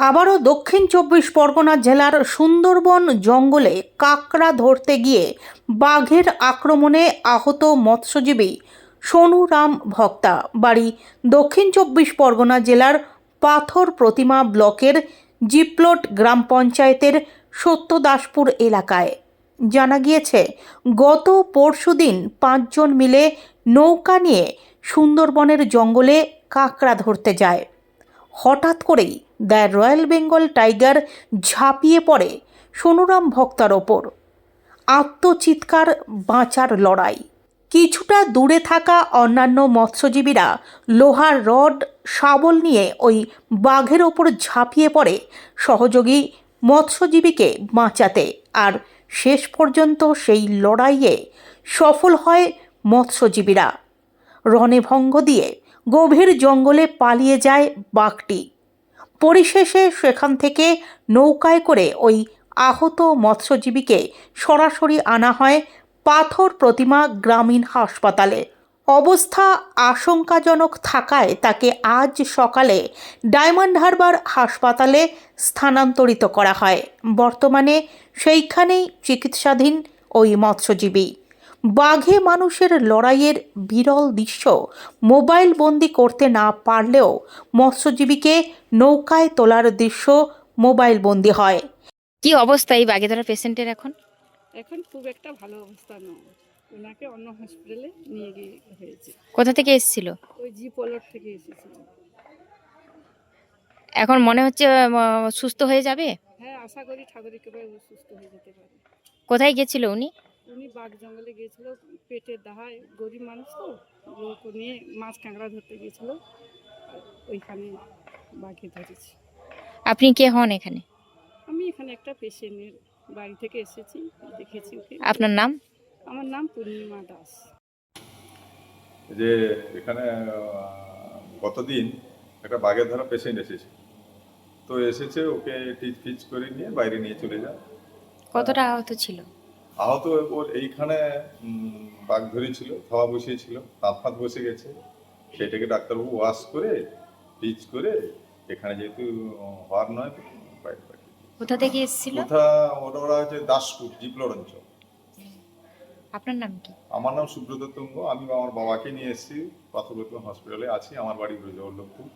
আবারও দক্ষিণ চব্বিশ পরগনা জেলার সুন্দরবন জঙ্গলে কাঁকড়া ধরতে গিয়ে বাঘের আক্রমণে আহত মৎস্যজীবী সোনু রাম ভক্তা। বাড়ি দক্ষিণ চব্বিশ পরগনা জেলার পাথর প্রতিমা ব্লকের জিপ্লট গ্রাম পঞ্চায়েতের সত্যদাসপুর এলাকায়। জানা গিয়েছে, গত পরশুদিন 5 জন মিলে নৌকা নিয়ে সুন্দরবনের জঙ্গলে কাঁকড়া ধরতে যায়। হঠাৎ করেই দ্য রয়্যাল বেঙ্গল টাইগার ঝাঁপিয়ে পড়ে সোনুরাম ভক্তার ওপর। আত্মচিৎকার, বাঁচার লড়াই। কিছুটা দূরে থাকা অন্যান্য মৎস্যজীবীরা লোহার রড, শাবল নিয়ে ওই বাঘের ওপর ঝাঁপিয়ে পড়ে সহযোগী মৎস্যজীবীকে বাঁচাতে। আর শেষ পর্যন্ত সেই লড়াইয়ে সফল হয় মৎস্যজীবীরা। রণভঙ্গ দিয়ে গভীর জঙ্গলে পালিয়ে যায় বাঘটি। পরিশেষে সেখান থেকে নৌকায় করে ওই আহত মৎস্যজীবীকে সরাসরি আনা হয় পাথর প্রতিমা গ্রামীণ হাসপাতালে। অবস্থা আশঙ্কাজনক থাকায় তাকে আজ সকালে ডায়মন্ড হারবার হাসপাতালে স্থানান্তরিত করা হয়। বর্তমানে সেইখানেই চিকিৎসাধীন ওই মৎস্যজীবী। বাঘে মানুষের লড়াইয়ের বিরল দৃশ্য মোবাইল বন্দি করতে না পারলেও মৎস্যজীবীকে নৌকায় তোলার দৃশ্য মোবাইল বন্দি হয়। কি অবস্থা এই বাগের ধরা পেশেন্টের এখন? এখন খুব একটা ভালো অবস্থা নয়, ওনাকে অন্য হসপিটালে নিয়ে গিয়ে হয়েছে। কোথা থেকে এসেছিল? ওই জি পলট থেকে এসেছিল। এখন মনে হচ্ছে সুস্থ হয়ে যাবে? হ্যাঁ, আশা করি ঠাকুর একেবারে সুস্থ হয়ে যেতে পারে। কোথায় গেছিল উনি? উনি বাঘ জঙ্গলে গিয়েছিল, পেটের দাহায়, গরিব মানুষ তো, লোক নিয়ে মাছ কাঁকড়া ধরতে গিয়েছিল, আর ওইখানে বাঘে ধরেছে। আপনি কে হন এখানে? আমি এখানে একটা পেশেন্টের বাড়ি থেকে এসেছি, দেখেছি ওকে। আপনার নাম? আমার নাম পূর্ণিমা দাস। যে এখানে গতদিন একটা বাঘের ধরা পেশেন্ট এসেছে, তো এসেছে, ওকে টিচ ফিচ করে নিয়ে বাইরে নিয়ে চলে যায়। কতটা আহত ছিল? আহত ওর এইখানে বাঘ ধরেছিল, খাওয়া বসিয়েছিল, দাঁত ফাঁত বসে গেছে, সেটাকে ডাক্তারবাবু ওয়াশ করে টিচ করে এখানে যেহেতু হওয়ার নয় বাইরে পাঠিয়ে দিয়েছে। কোথা থেকে এসেছিল? ওরা হচ্ছে দাসপুর জিপ্লর অঞ্চল। আপনার নাম কি? আমার নাম সুব্রত তুঙ্গ। আমি আমার বাবাকে নিয়ে এসেছি, পাথর প্রতিমা হসপিটালে আছি। আমার বাড়ি ব্রজবল্লভপুর।